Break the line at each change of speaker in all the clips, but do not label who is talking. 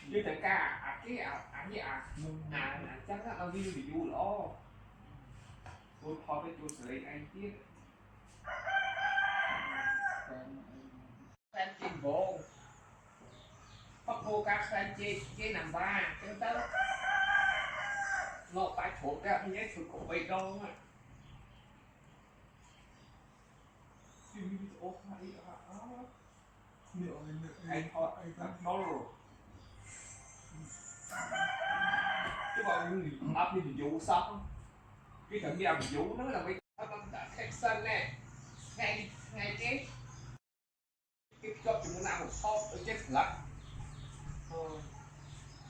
như thằng ca cái ảnh gì chắc là ông đi review lo tôi thôi cái tôi xử lý anh tiếp fan trên vô bắt vô các fan trên nằm ba cái tớ ngọt tại thuộc ra anh nhớ thuộc cổ bê đông á anh thôi nó rồi chứ còn áp đi vụ xong cái thằng giờ vụ nó là mấy khách sân nè ngay ngay cái cho chúng nó một kho ở chết lắm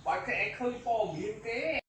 bởi cái khơi phô miệng kế